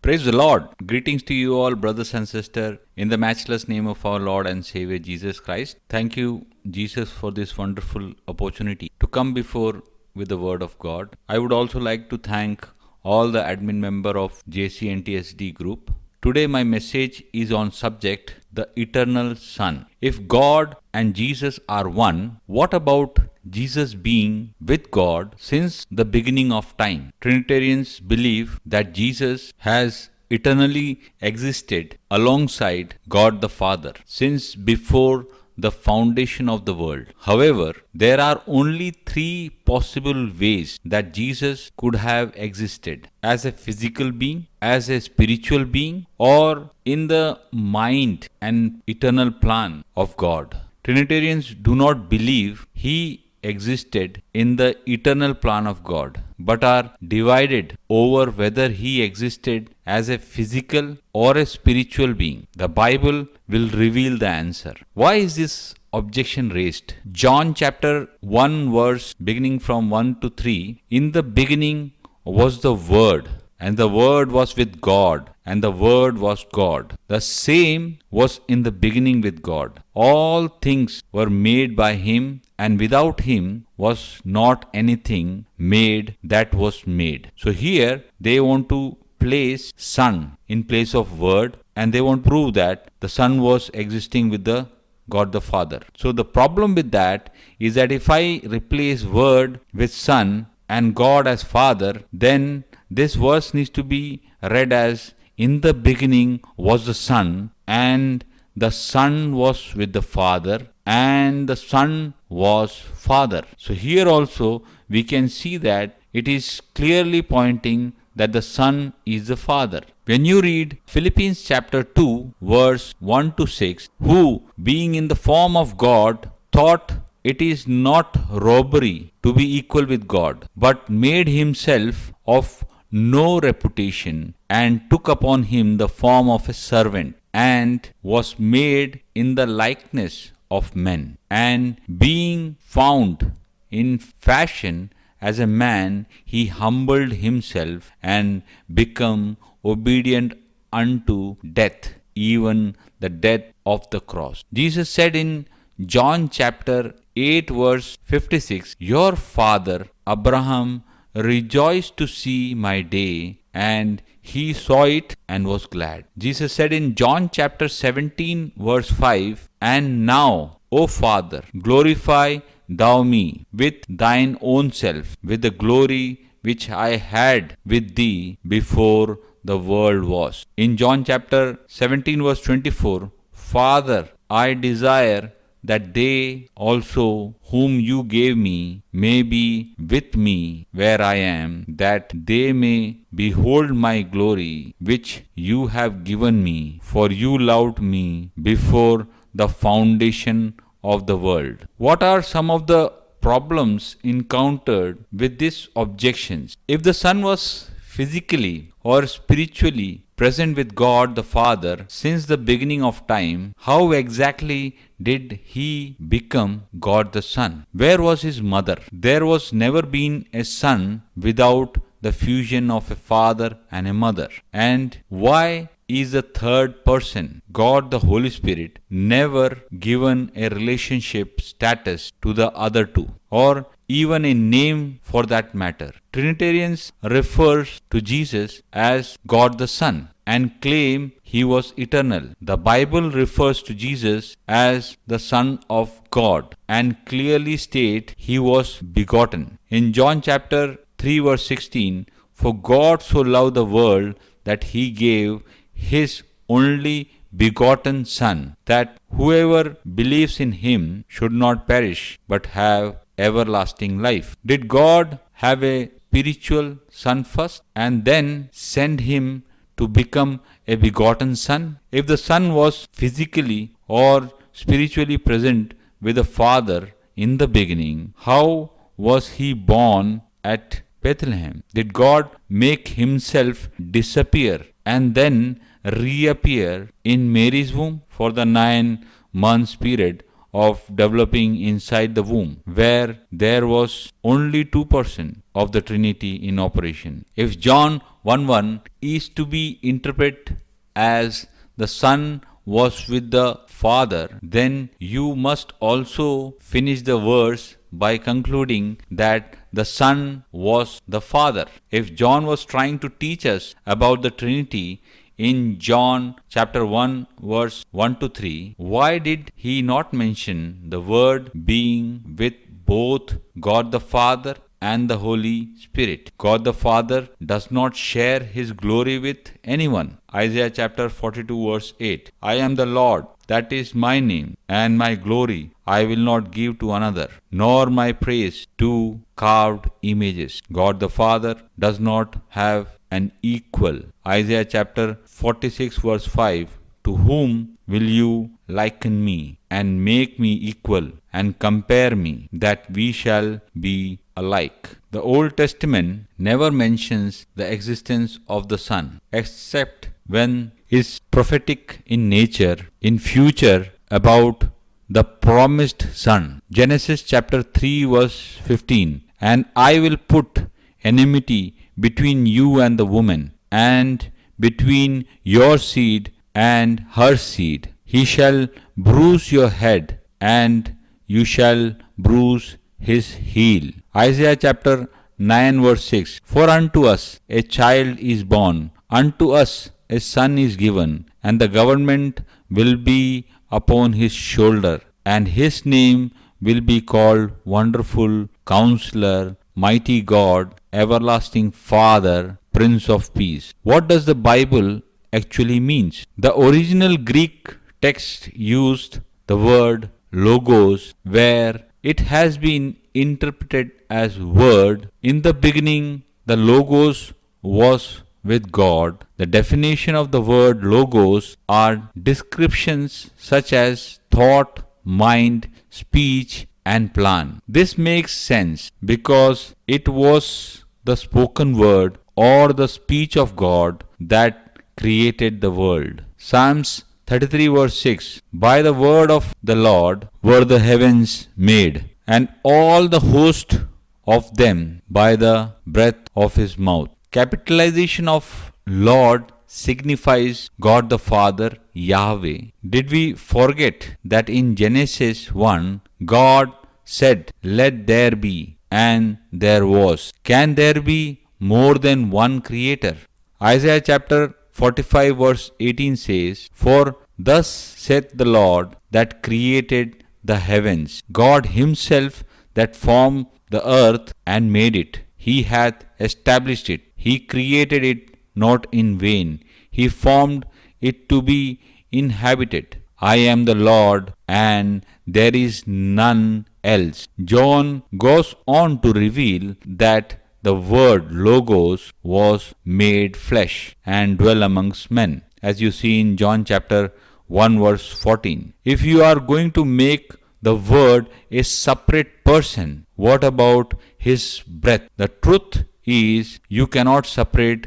Praise the Lord. Greetings to you all, brothers and sisters, in the matchless name of our Lord and Savior Jesus Christ. Thank you, Jesus, for this wonderful opportunity to come before with the Word of God. I would also like to thank all the admin member of JCNTSD group. Today my message is on subject the eternal Son. If God and Jesus are one, what about Jesus being with God since the beginning of time? Trinitarians believe that Jesus has eternally existed alongside God the Father since before the foundation of the world. However, there are only three possible ways that Jesus could have existed: as a physical being, as a spiritual being, or in the mind and eternal plan of God. Trinitarians do not believe he existed in the eternal plan of God, but are divided over whether he existed as a physical or a spiritual being. The Bible will reveal the answer. Why is this objection raised? John chapter 1 verse beginning from 1 to 3, in the beginning was the Word, and the Word was with God, and the Word was God. The same was in the beginning with God. All things were made by him, and without him was not anything made that was made. So here they want to place Son in place of Word, and they want to prove that the Son was existing with the God the Father. So the problem with that is that if I replace Word with Son and God as Father, then this verse needs to be read as, in the beginning was the Son, and the Son was with the Father, and the Son was Father. So here also we can see that it is clearly pointing that the Son is the Father. When you read Philippians chapter 2 verse 1 to 6, who being in the form of God thought it is not robbery to be equal with God, but made himself of no reputation, and took upon him the form of a servant, and was made in the likeness of men. And being found in fashion as a man, he humbled himself and become obedient unto death, even the death of the cross. Jesus said in John chapter 8 verse 56, your father Abraham rejoiced to see my day, and he saw it and was glad. Jesus said in John chapter 17 verse 5, and now, O Father, glorify thou me with thine own self, with the glory which I had with thee before the world was. In John chapter 17 verse 24, Father, I desire that they also whom you gave me may be with me where I am, that they may behold my glory which you have given me, for you loved me before the foundation of the world. What are some of the problems encountered with these objections? If the Son was physically or spiritually present with God the Father since the beginning of time, how exactly did he become God the Son? Where was his mother? There was never been a son without the fusion of a father and a mother. And why is the third person, God the Holy Spirit, never given a relationship status to the other two, or even a name for that matter? Trinitarians refers to Jesus as God the Son and claim he was eternal. The Bible refers to Jesus as the Son of God and clearly state he was begotten. In John chapter 3 verse 16, for God so loved the world that he gave his only begotten Son, that whoever believes in him should not perish but have everlasting life. Did God have a spiritual Son first and then send him to become a begotten Son? If the Son was physically or spiritually present with the Father in the beginning, how was he born at Bethlehem? Did God make himself disappear and then reappear in Mary's womb for the 9 months period of developing inside the womb, where there was only 2% of the Trinity in operation? If John 1:1 is to be interpreted as the Son was with the Father, then you must also finish the verse by concluding that the Son was the Father. If John was trying to teach us about the Trinity in John chapter 1 verse 1 to 3, why did he not mention the Word being with both God the Father and the Holy Spirit? God the Father does not share his glory with anyone. Isaiah chapter 42 verse 8. I am the Lord, that is my name, and my glory I will not give to another, nor my praise to carved images. God the Father does not have an equal. Isaiah chapter 46 verse 5. To whom will you liken me, and make me equal, and compare me, that we shall be alike? The Old Testament never mentions the existence of the Son, except when it is prophetic in nature, in future, about the promised Son. Genesis chapter 3 verse 15. And I will put enmity between you and the woman, and between your seed and her seed. He shall bruise your head, and you shall bruise his heel. Isaiah chapter 9 verse 6. For unto us a child is born, unto us a son is given, and the government will be upon his shoulder, and his name will be called Wonderful Counselor, Mighty God, Everlasting Father, Prince of Peace. What does the Bible actually means? The original Greek text used the word logos, where it has been interpreted as word. In the beginning, the logos was with God. The definition of the word logos are descriptions such as thought, mind, speech, and plan. This makes sense because it was the spoken word or the speech of God that created the world. Psalms 33 verse 6. By the word of the Lord were the heavens made, and all the host of them by the breath of his mouth. Capitalization of Lord signifies God the Father, Yahweh. Did we forget that in Genesis 1, God said, "Let there be," and there was? Can there be more than one creator? Isaiah chapter 45 verse 18 says, For thus saith the Lord that created the heavens, God himself that formed the earth and made it. He hath established it. He created it not in vain. He formed it to be inhabited. I am the Lord, and there is none else. John goes on to reveal that the word logos was made flesh and dwell amongst men, as you see in John chapter 1 verse 14. If you are going to make the word a separate person, what about his breath? The truth is you cannot separate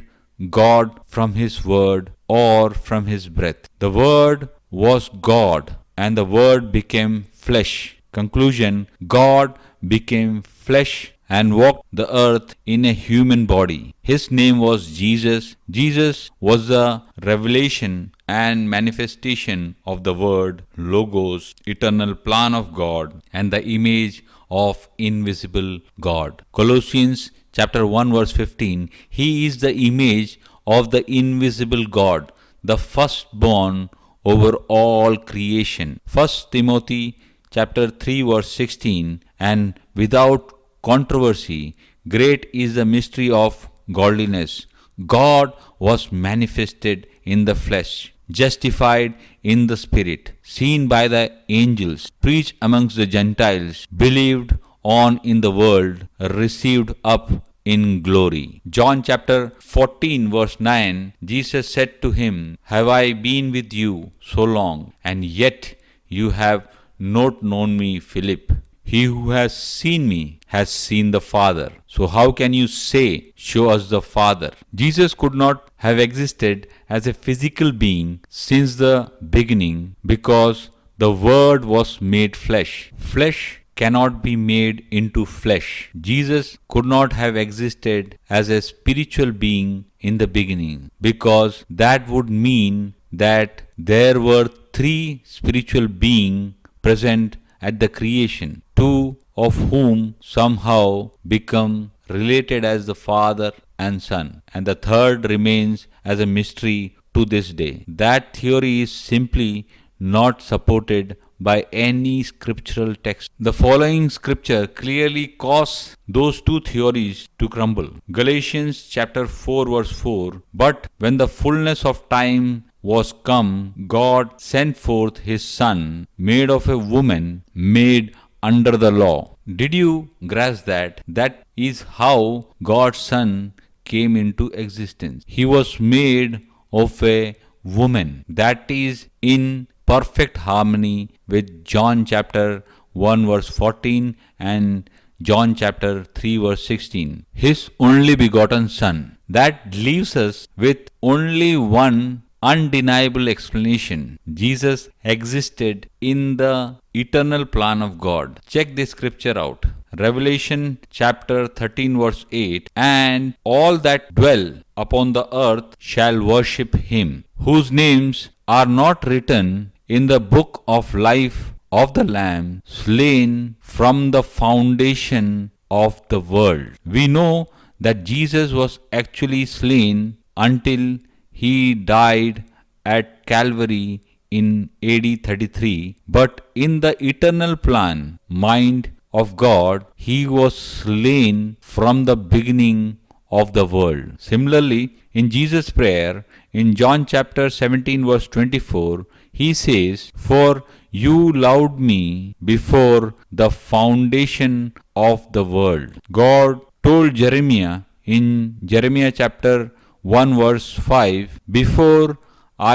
God from his word or from his breath. The word was God, and the word became flesh. Conclusion: God became flesh and walked the earth in a human body. His name was Jesus. Jesus was the revelation and manifestation of the word logos, eternal plan of God, and the image of invisible God. Colossians chapter 1 verse 15. He is the image of the invisible God, the firstborn over all creation. 1 Timothy chapter 3 verse 16. And without controversy, great is the mystery of godliness. God was manifested in the flesh, justified in the spirit, seen by the angels, preached amongst the Gentiles, believed on in the world, received up in glory. John chapter 14 verse 9, Jesus said to him, Have I been with you so long, and yet you have not known me, Philip? He who has seen me has seen the Father. So how can you say, Show us the Father? Jesus could not have existed as a physical being since the beginning because the Word was made flesh. Flesh cannot be made into flesh. Jesus could not have existed as a spiritual being in the beginning, because that would mean that there were three spiritual beings present at the creation, two of whom somehow become related as the Father and Son, and the third remains as a mystery to this day. That theory is simply not supported by any scriptural text. The following scripture clearly causes those two theories to crumble. Galatians chapter 4 verse 4, "But when the fullness of time was come, God sent forth his Son, made of a woman, made under the law." Did you grasp that? That is how God's Son came into existence. He was made of a woman. That is in perfect harmony with John chapter 1 verse 14 and John chapter 3 verse 16. His only begotten Son. That leaves us with only one undeniable explanation. Jesus existed in the eternal plan of God. Check this scripture out. Revelation chapter 13 verse 8, "And all that dwell upon the earth shall worship him, whose names are not written in the book of life of the Lamb, slain from the foundation of the world." We know that Jesus was actually slain until he died at Calvary in AD 33, but in the eternal plan, mind of God, he was slain from the beginning of the world. Similarly, in Jesus' prayer, in John chapter 17 verse 24, he says, "For you loved me before the foundation of the world." God told Jeremiah in Jeremiah chapter 1 verse 5, "Before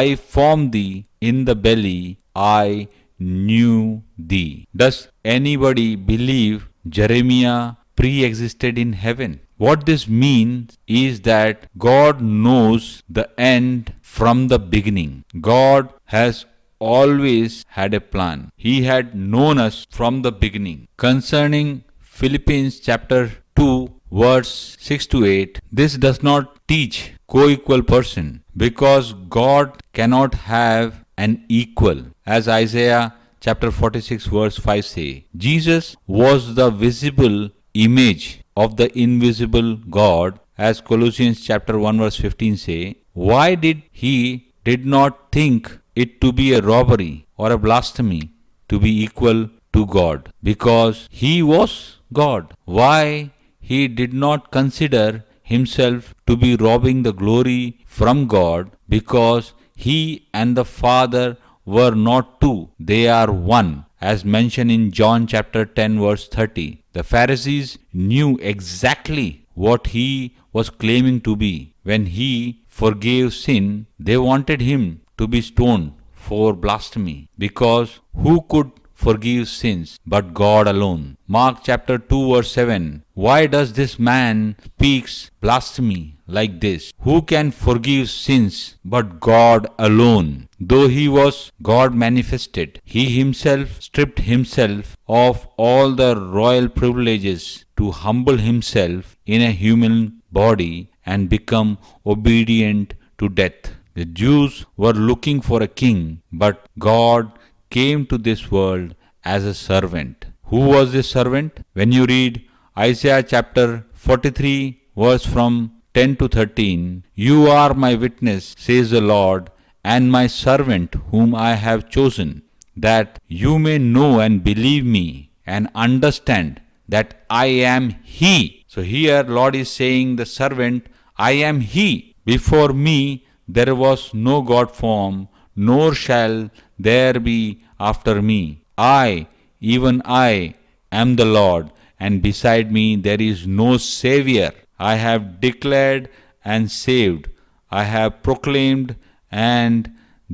I formed thee in the belly, I knew thee." Does anybody believe Jeremiah pre-existed in heaven? What this means is that God knows the end from the beginning. God has always had a plan. He had known us from the beginning. Concerning Philippians chapter 2 verse 6 to 8, this does not teach co-equal person, because God cannot have an equal, as Isaiah chapter 46 verse 5 say. Jesus was the visible image of the invisible God, as Colossians chapter 1 verse 15 say. Why did not think it to be a robbery or a blasphemy to be equal to God? Because he was God. Why he did not consider himself to be robbing the glory from God? Because he and the Father were not two, they are one, as mentioned in John chapter 10 verse 30. The Pharisees knew exactly what he was claiming to be. When he forgave sin, they wanted him to be stoned for blasphemy, because who could forgive sins but God alone? Mark chapter 2 verse 7. Why does this man speaks blasphemy like this? Who can forgive sins but God alone? Though he was God manifested, he himself stripped himself of all the royal privileges to humble himself in a human body and become obedient to death. The Jews were looking for a king, but God came to this world as a servant. Who was this servant? When you read Isaiah chapter 43 verse from 10 to 13, "You are my witness, says the Lord, and my servant whom I have chosen, that you may know and believe me and understand that I am He." So here Lord is saying the servant, I am He. Before me there was no God form, nor shall there be after me. I, even I, am the Lord, and beside me there is no Savior. I have declared and saved. I have proclaimed, and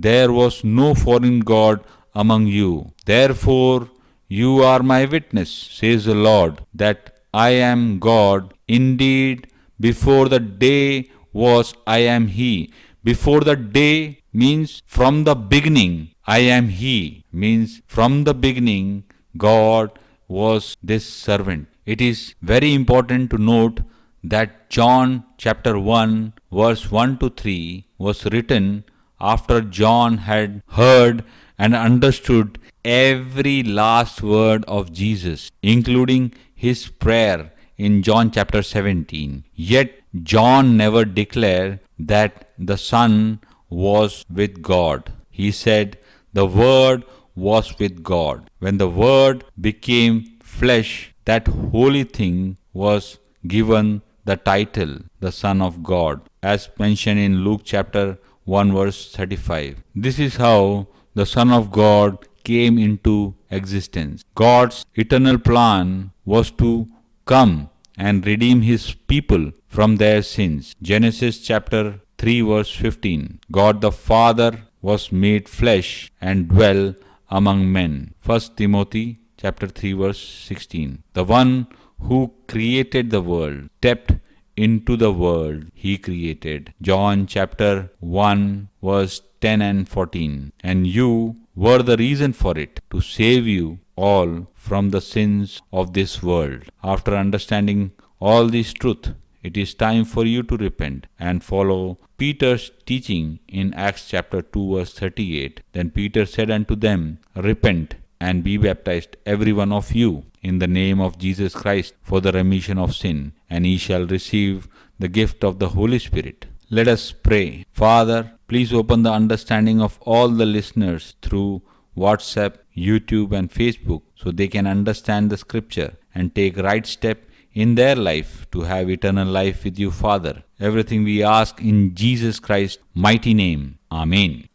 there was no foreign God among you. Therefore you are my witness, says the Lord, that I am God. Indeed, before the day was I am He. Before the day means from the beginning. I am He means from the beginning God was this servant. It is very important to note that John chapter 1 verse 1 to 3, was written after John had heard and understood every last word of Jesus, including his prayer in John chapter 17. Yet John never declared that the Son was with God. He said, "The Word was with God." When the Word became flesh, that holy thing was given the title, the Son of God, as mentioned in Luke chapter 1 verse 35. This is how the Son of God came into existence. God's eternal plan was to come and redeem his people from their sins. Genesis chapter 3 verse 15. God the Father was made flesh and dwell among men. 1 Timothy chapter 3 verse 16. The one who created the world stepped into the world he created. John chapter 1 verse 10 and 14. And you were the reason for it, to save you all from the sins of this world. After understanding all this truth, it is time for you to repent and follow Peter's teaching in Acts chapter 2 verse 38. Then Peter said unto them, Repent and be baptized every one of you in the name of Jesus Christ for the remission of sin, and ye shall receive the gift of the Holy Spirit. Let us pray. Father, please open the understanding of all the listeners through WhatsApp, YouTube and Facebook so they can understand the scripture and take right step in their life to have eternal life with you, Father. Everything we ask in Jesus Christ's mighty name. Amen.